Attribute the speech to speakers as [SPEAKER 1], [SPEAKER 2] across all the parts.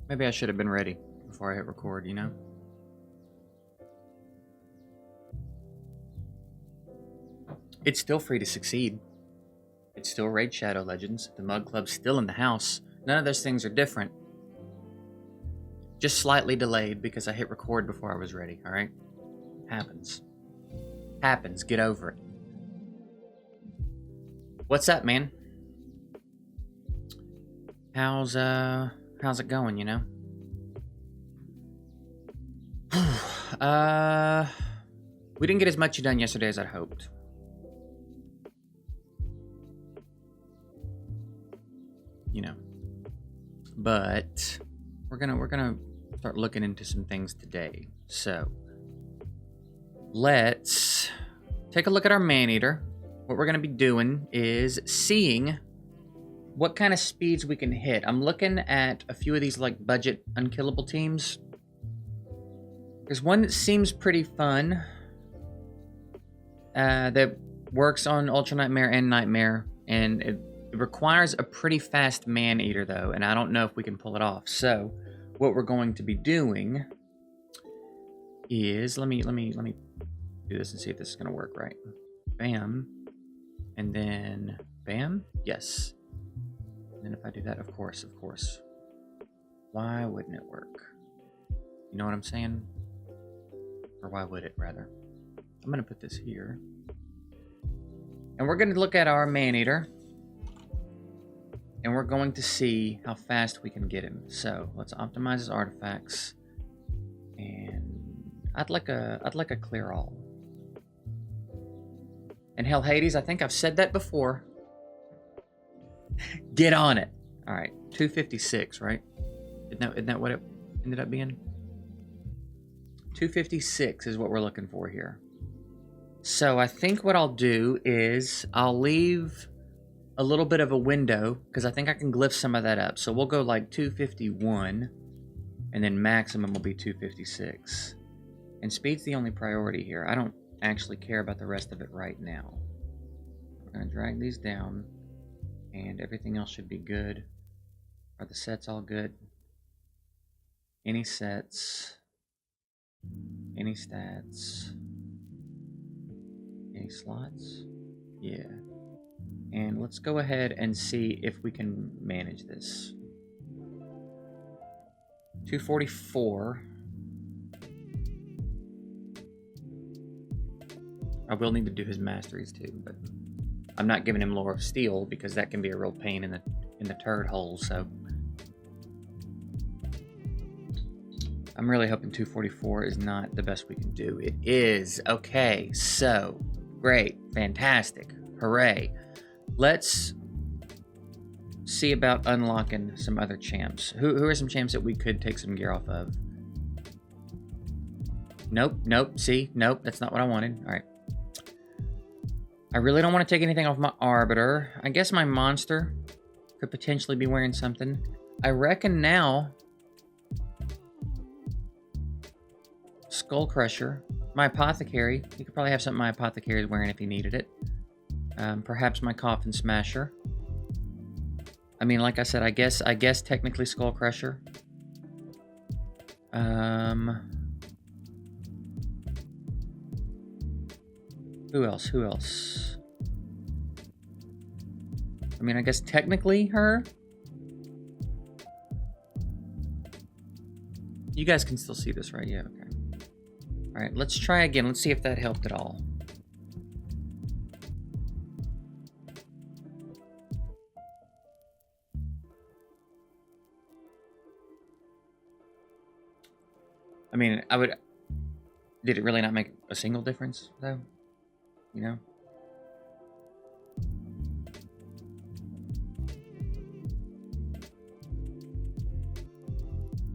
[SPEAKER 1] Maybe I should have been ready before I hit record, you know? It's still free to succeed. It's still Raid Shadow Legends. The Mug Club's still in the house. None of those things are different. Just slightly delayed because I hit record before I was ready, alright? Happens. Happens. Get over it. What's up, man? How's it going, you know? We didn't get as much done yesterday as I'd hoped. You know. But we're gonna start looking into some things today. So let's take a look at our Maneater. What we're gonna be doing is seeing what kind of speeds we can hit. I'm looking at a few of these like budget Unkillable teams. There's one that seems pretty fun that works on Ultra Nightmare and Nightmare, and it requires a pretty fast Maneater though, and I don't know if we can pull it off. So what we're going to be doing is let me do this and see if this is gonna work right. Bam, and then bam. Yes. And then if I do that, of course. Why wouldn't it work? You know what I'm saying? Or why would it, rather? I'm gonna put this here. And we're gonna look at our Maneater. And we're going to see how fast we can get him. So let's optimize his artifacts. And I'd like a clear all. And hell, Hades, I think I've said that before. Get on it. All right, 256, right? Isn't that what it ended up being? 256 is what we're looking for here. So I think what I'll do is I'll leave a little bit of a window because I think I can glyph some of that up. So we'll go like 251 and then maximum will be 256. And speed's the only priority here. I don't actually care about the rest of it right now. We're gonna drag these down and everything else should be good. Are the sets all good? Any sets? Any stats? Any slots? Yeah. And let's go ahead and see if we can manage this. 244. I will need to do his masteries too, but I'm not giving him Lore of Steel because that can be a real pain in the turd hole, so I'm really hoping 244 is not the best we can do. It is. Okay, so great, fantastic, hooray. Let's see about unlocking some other champs. Who are some champs that we could take some gear off of? Nope, see? Nope, that's not what I wanted. All right. I really don't want to take anything off my Arbiter. I guess my monster could potentially be wearing something. I reckon now Skull Crusher. My Apothecary. You could probably have something my Apothecary is wearing if he needed it. Perhaps my Coffin Smasher. I mean, like I said, I guess technically Skull Crusher. Who else? I mean, I guess technically her. You guys can still see this, right? Yeah, okay. All right, let's try again. Let's see if that helped at all. I mean, did it really not make a single difference, though? You know?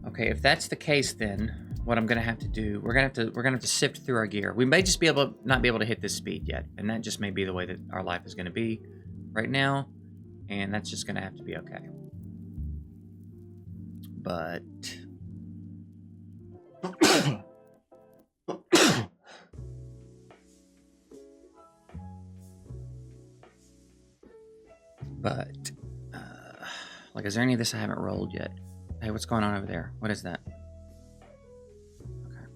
[SPEAKER 1] Okay, if that's the case, then what I'm gonna have to do, we're gonna have to sift through our gear. We may just not be able to hit this speed yet, and that just may be the way that our life is gonna be right now, and that's just gonna have to be okay. But But, like, is there any of this I haven't rolled yet? Hey, what's going on over there? What is that? Okay.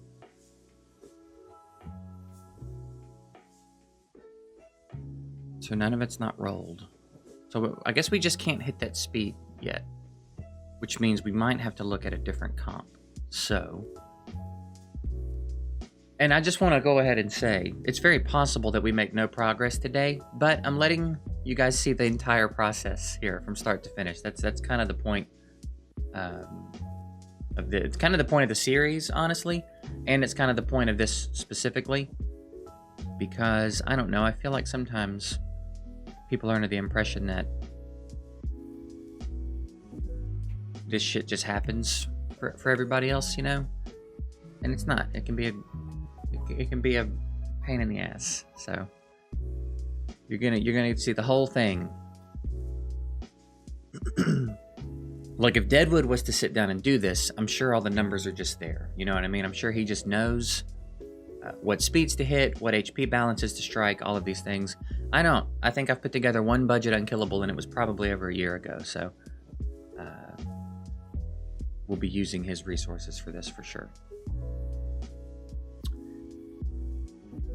[SPEAKER 1] So none of it's not rolled. So I guess we just can't hit that speed yet, which means we might have to look at a different comp. So, and I just want to go ahead and say, it's very possible that we make no progress today, but I'm letting you guys see the entire process here from start to finish. That's kind of the point it's kind of the point of the series, honestly, and it's kind of the point of this specifically, because I don't know, I feel like sometimes people are under the impression that this shit just happens for everybody else, you know, and it's not. It can be a pain in the ass. So you're gonna see the whole thing. Like, if Deadwood was to sit down and do this, I'm sure all the numbers are just there. You know what I mean? I'm sure he just knows what speeds to hit, what HP balances to strike, all of these things. I don't. I think I've put together one budget Unkillable, and it was probably over a year ago. So we'll be using his resources for this for sure.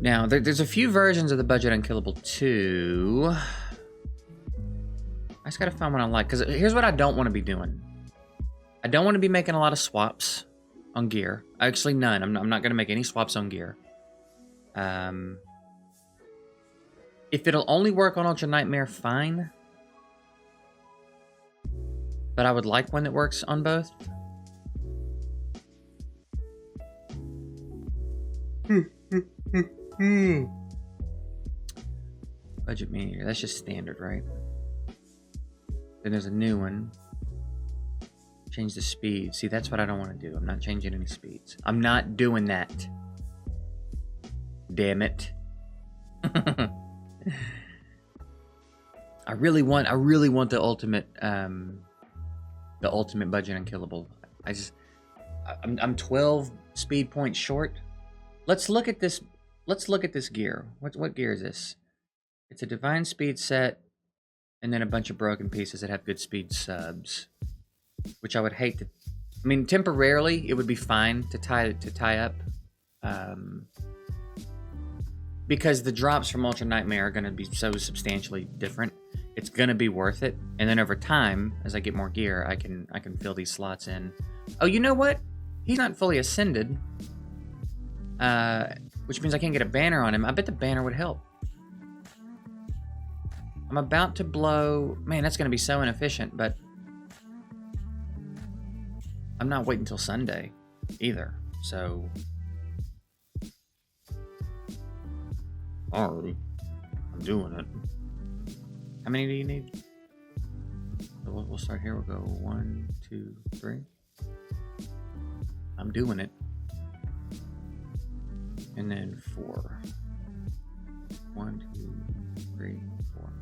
[SPEAKER 1] Now, there's a few versions of the budget Unkillable 2. I just gotta find one I like, because here's what I don't want to be doing. I don't want to be making a lot of swaps on gear. Actually, none. I'm not gonna make any swaps on gear. If it'll only work on Ultra Nightmare, fine. But I would like one that works on both. Budget meter. That's just standard, right? Then there's a new one. Change the speed. See, that's what I don't want to do. I'm not changing any speeds. I'm not doing that. Damn it. I really want the ultimate budget Unkillable. I'm 12 speed points short. Let's look at this. Let's look at this gear. What gear is this? It's a divine speed set, and then a bunch of broken pieces that have good speed subs, which I would hate to. I mean, temporarily it would be fine to tie up, because the drops from Ultra Nightmare are going to be so substantially different. It's going to be worth it, and then over time, as I get more gear, I can fill these slots in. Oh, you know what? He's not fully ascended, which means I can't get a banner on him. I bet the banner would help. I'm about to blow... Man, that's going to be so inefficient, but... I'm not waiting until Sunday, either, so... Alrighty. I'm doing it. How many do you need? So we'll start here. We'll go 1, 2, 3. I'm doing it. And then 4. 1, 2, 3, 4.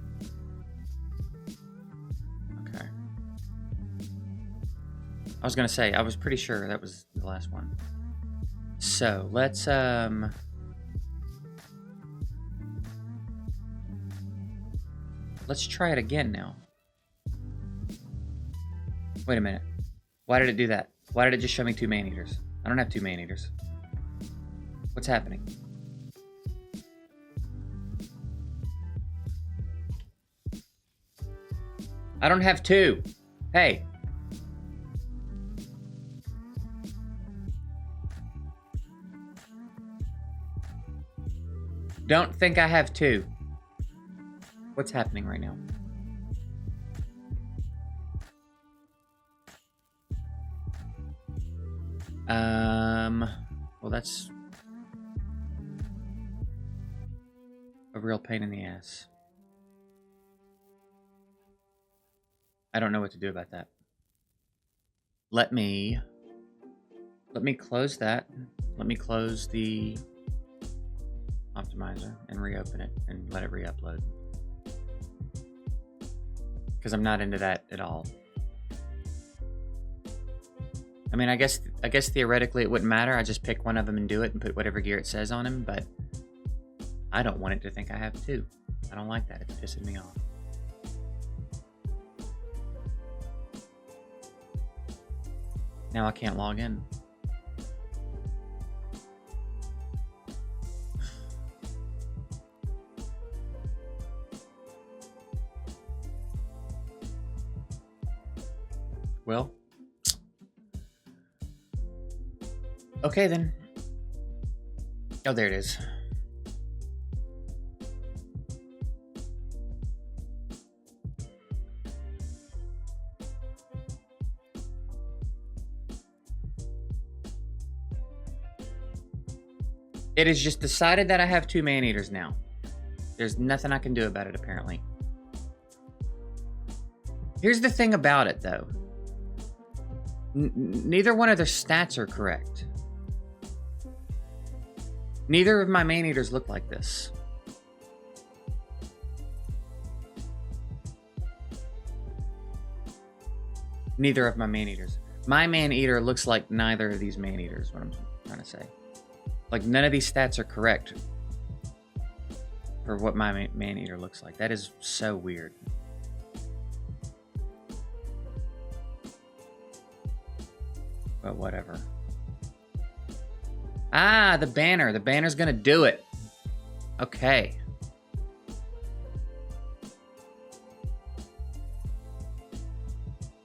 [SPEAKER 1] Okay. I was gonna say, I was pretty sure that was the last one. So let's try it again now. Wait a minute. Why did it do that? Why did it just show me 2 man-eaters? I don't have 2 man-eaters. What's happening? I don't have 2. Hey. Don't think I have 2. What's happening right now? Well, that's a real pain in the ass. I don't know what to do about that. Let me close that. Let me close the optimizer and reopen it and let it re-upload. Because I'm not into that at all. I mean, I guess theoretically it wouldn't matter. I just pick one of them and do it and put whatever gear it says on him, but I don't want it to think I have 2. I don't like that. It's pissing me off. Now I can't log in. Well. Okay then. Oh, there it is. It is just decided that I have 2 man-eaters now. There's nothing I can do about it, apparently. Here's the thing about it, though. Neither one of their stats are correct. Neither of my man-eaters look like this. Neither of my man-eaters. My man-eater looks like neither of these man-eaters, what I'm trying to say. Like, none of these stats are correct for what my man-eater looks like. That is so weird. But whatever. Ah, the banner. The banner's gonna do it. Okay.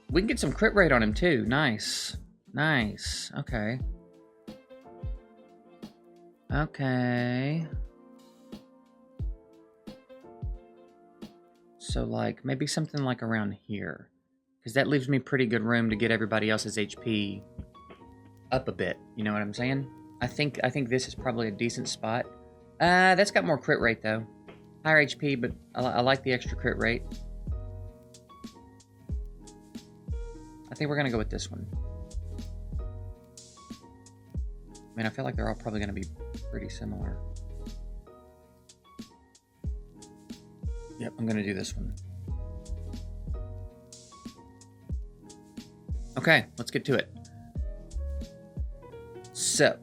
[SPEAKER 1] We can get some crit rate on him, too. Nice. Nice. Okay. Okay. So, like, maybe something like around here. Because that leaves me pretty good room to get everybody else's HP up a bit. You know what I'm saying? I think this is probably a decent spot. That's got more crit rate, though. Higher HP, but I like the extra crit rate. I think we're going to go with this one. I mean, I feel like they're all probably going to be pretty similar. Yep, I'm going to do this one. Okay, let's get to it. So,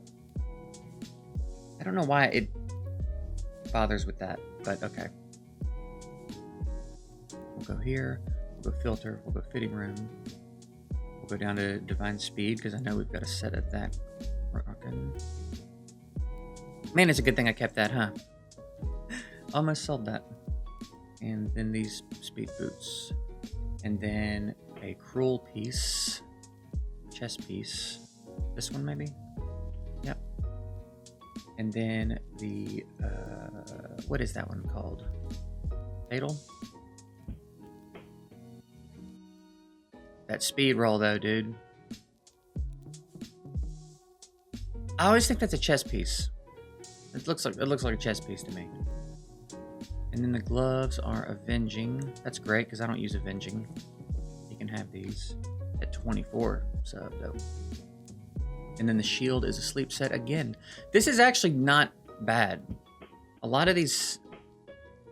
[SPEAKER 1] I don't know why it bothers with that, but okay. We'll go here, we'll go filter, we'll go fitting room. We'll go down to divine speed, because I know we've got a set of that. Man, it's a good thing I kept that, huh? Almost sold that. And then these speed boots. And then a cruel piece. Chest piece. This one, maybe? Yep. And then the, what is that one called? Fatal? That speed roll, though, dude. I always think that's a chest piece. It looks like a chest piece to me. And then the gloves are avenging. That's great, because I don't use avenging. You can have these at 24 sub, though. And then the shield is a sleep set again. This is actually not bad. A lot of these,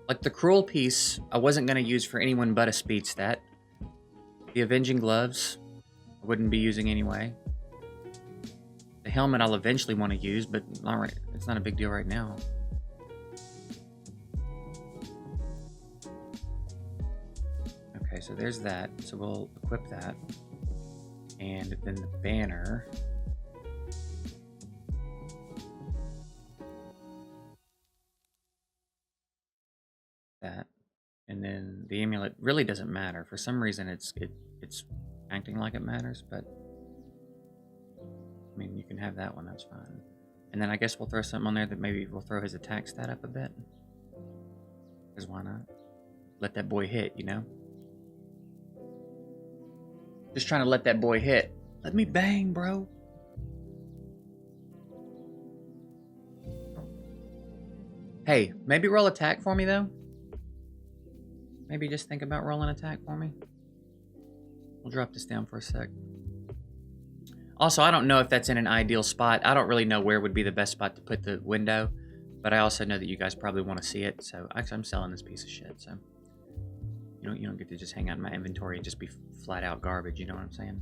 [SPEAKER 1] like the cruel piece, I wasn't going to use for anyone but a speed stat. The avenging gloves, I wouldn't be using anyway. The helmet I'll eventually want to use, but alright, it's not a big deal right now. Okay, so there's that. So we'll equip that. And then the banner. That. And then the amulet really doesn't matter. For some reason it's acting like it matters, but I mean, you can have that one, that's fine. And then I guess we'll throw something on there that maybe will throw his attack stat up a bit. Because why not? Let that boy hit, you know? Just trying to let that boy hit. Let me bang, bro. Hey, maybe roll attack for me, though? Maybe just think about rolling attack for me? We'll drop this down for a sec. Also, I don't know if that's in an ideal spot. I don't really know where would be the best spot to put the window, but I also know that you guys probably want to see it. So actually, I'm selling this piece of shit. So you don't get to just hang out in my inventory and just be flat out garbage. You know what I'm saying?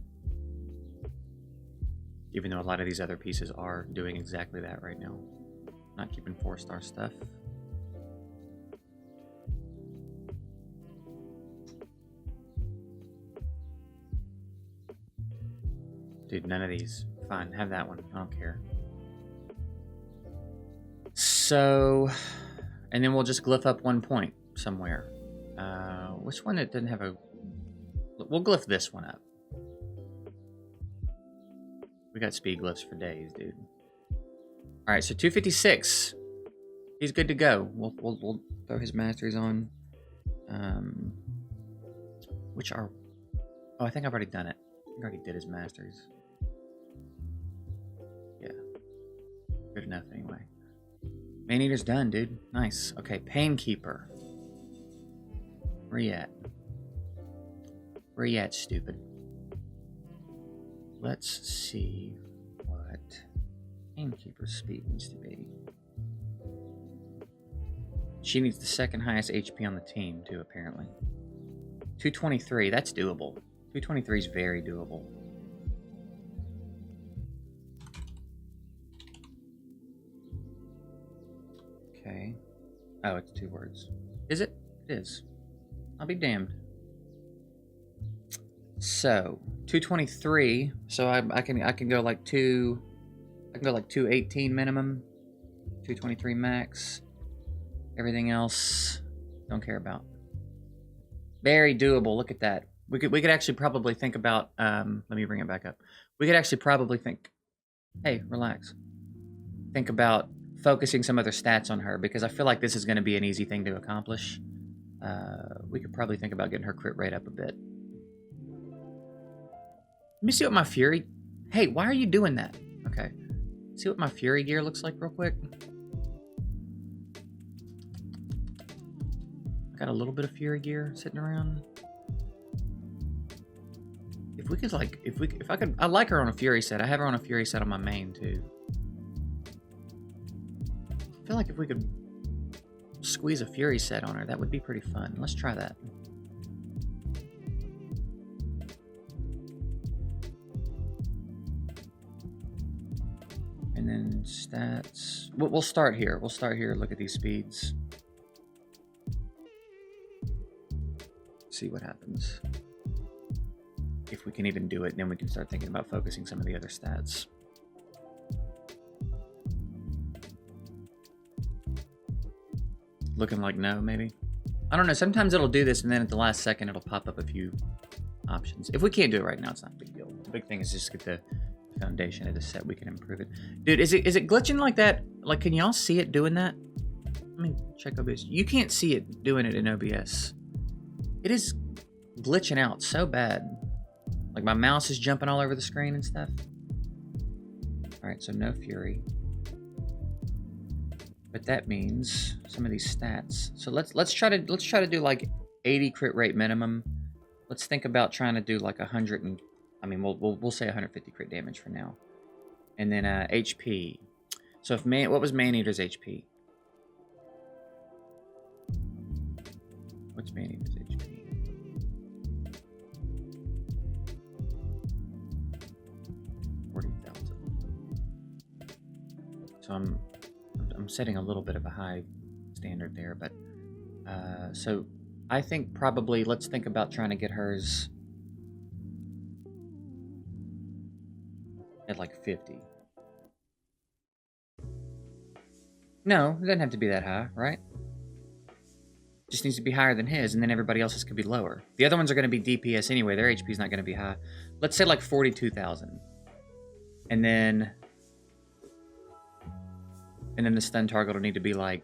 [SPEAKER 1] Even though a lot of these other pieces are doing exactly that right now, not keeping 4-star stuff. Dude, none of these. Fine, have that one. I don't care. So, and then we'll just glyph up 1 point somewhere. Which one it didn't have a... We'll glyph this one up. We got speed glyphs for days, dude. Alright, so 256. He's good to go. We'll throw his masteries on. Which are... Oh, I think I've already done it. I already did his masteries. Yeah. Good enough anyway. Maneater's done, dude. Nice. Okay, Painkeeper. Where you at? Where you at, stupid? Let's see what Painkeeper's speed needs to be. She needs the second highest HP on the team, too, apparently. 223, that's doable. 223 is very doable. Okay. Oh, it's 2 words. Is it? It is. I'll be damned. So 223. So I can go like 218 minimum, 223 max. Everything else, don't care about. Very doable. Look at that. We could actually probably think about. Let me bring it back up. We could actually probably think. Hey, relax. Think about focusing some other stats on her, because I feel like this is going to be an easy thing to accomplish. We could probably think about getting her crit rate up a bit. Let me see what my Fury... Hey, why are you doing that? Okay. See what my Fury gear looks like real quick. Got a little bit of Fury gear sitting around. If we could like... If I could... I like her on a Fury set. I have her on a Fury set on my main too. I feel like if we could squeeze a Fury set on her, that would be pretty fun. Let's try that. And then stats. We'll start here. We'll start here. Look at these speeds. See what happens. If we can even do it, then we can start thinking about focusing some of the other stats. Looking like no, maybe. I don't know. Sometimes it'll do this, and then at the last second, it'll pop up a few options. If we can't do it right now, it's not a big deal. The big thing is just get the foundation of the set. We can improve it. Dude, is it glitching like that? Like, can y'all see it doing that? Let me check OBS. You can't see it doing it in OBS. It is glitching out so bad. Like, my mouse is jumping all over the screen and stuff. Alright, so no Fury. But that means some of these stats. So let's try to do like 80 crit rate minimum. Let's think about trying to do like 100 and I mean we'll say 150 crit damage for now. And then HP. So if what was Maneater's HP? What's Maneater's HP? So I'm setting a little bit of a high standard there, but so I think probably let's think about trying to get hers at like 50. No, it doesn't have to be that high, right? It just needs to be higher than his, and then everybody else's could be lower. The other ones are going to be DPS anyway. Their HP is not going to be high. Let's say like 42,000. And then the stun target will need to be like,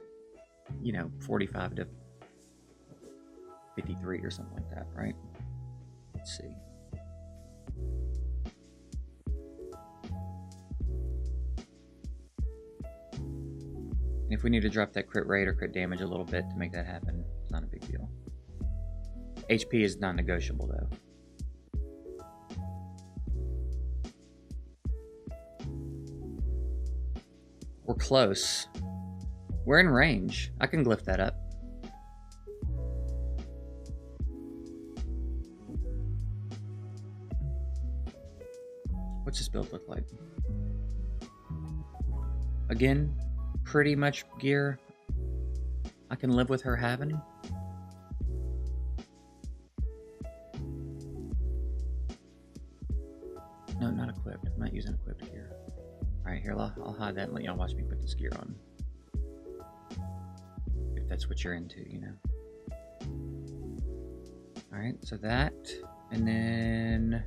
[SPEAKER 1] you know, 45 to 53 or something like that, right? Let's see. And if we need to drop that crit rate or crit damage a little bit to make that happen, it's not a big deal. HP is non-negotiable though. We're close. We're in range. I can glyph that up. What's this build look like? Again, pretty much gear I can live with her having. No, not equipped. I'm not using equipped gear. Alright, here, I'll hide that and let y'all watch me put this gear on. If that's what you're into, you know. Alright, so that, and then...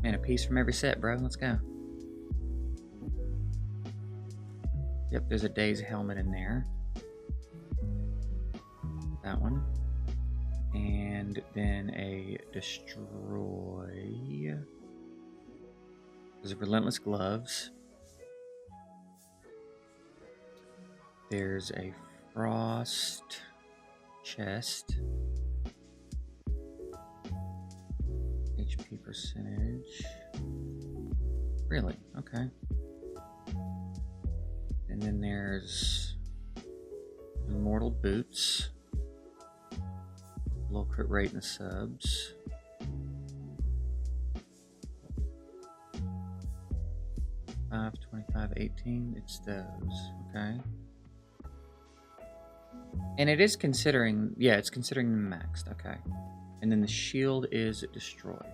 [SPEAKER 1] Man, a piece from every set, bro. Let's go. Yep, there's a Days helmet in there. That one. And then a Destroy. There's a Relentless Gloves. There's a Frost chest. HP percentage. Really? Okay. And then there's Immortal Boots. Low crit rate in the subs. $5, $25, $18. It's those. Okay. And it is considering, yeah, it's considering maxed. Okay. And then the shield is Destroy.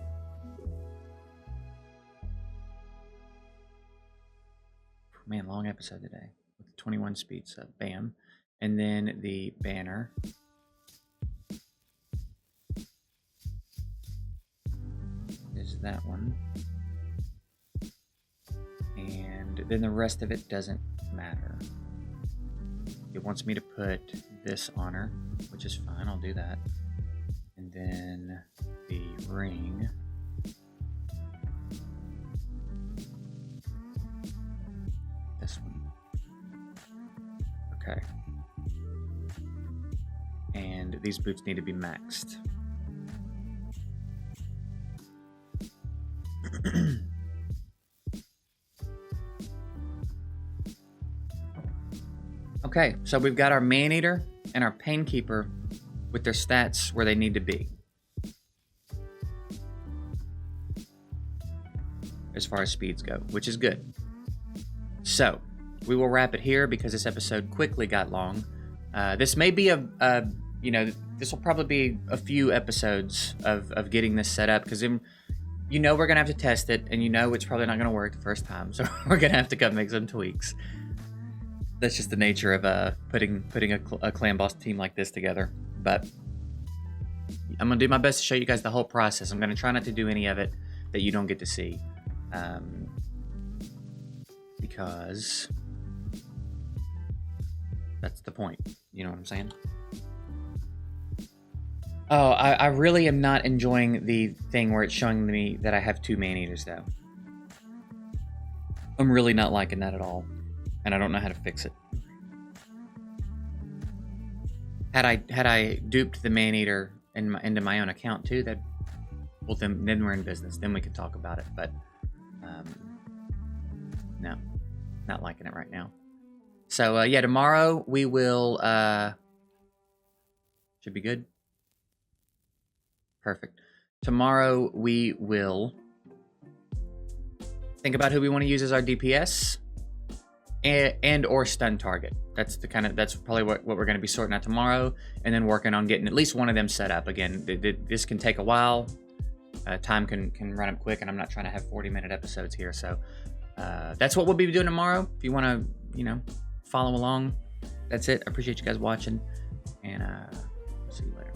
[SPEAKER 1] Man, long episode today. With 21 speed sub. Bam. And then the banner. Is that one. And then the rest of it doesn't matter. It wants me to put this on her, which is fine. I'll do that. And then the ring. This one. Okay. And these boots need to be maxed. Okay, so we've got our Man-Eater and our Painkeeper with their stats where they need to be. As far as speeds go, which is good. So, we will wrap it here because this episode quickly got long. This may be you know, this will probably be a few episodes of getting this set up because you know we're going to have to test it and you know it's probably not going to work the first time. So we're going to have to come make some tweaks. That's just the nature of putting a clan boss team like this together. But I'm going to do my best to show you guys the whole process. I'm going to try not to do any of it that you don't get to see. Because that's the point. You know what I'm saying? Oh, I really am not enjoying the thing where it's showing me that I have 2 Man-Eaters, though. I'm really not liking that at all. And I don't know how to fix it. Had I duped the Man-Eater into my own account too, then we're in business. Then we could talk about it. But no, not liking it right now. So yeah, tomorrow we will. Should be good. Perfect. Tomorrow we will think about who we want to use as our DPS. And or stun target. That's probably what we're going to be sorting out tomorrow, and then working on getting at least one of them set up. Again, this can take a while. Time can run up quick, and I'm not trying to have 40-minute episodes here. So that's what we'll be doing tomorrow. If you want to, follow along, that's it. I appreciate you guys watching, and see you later.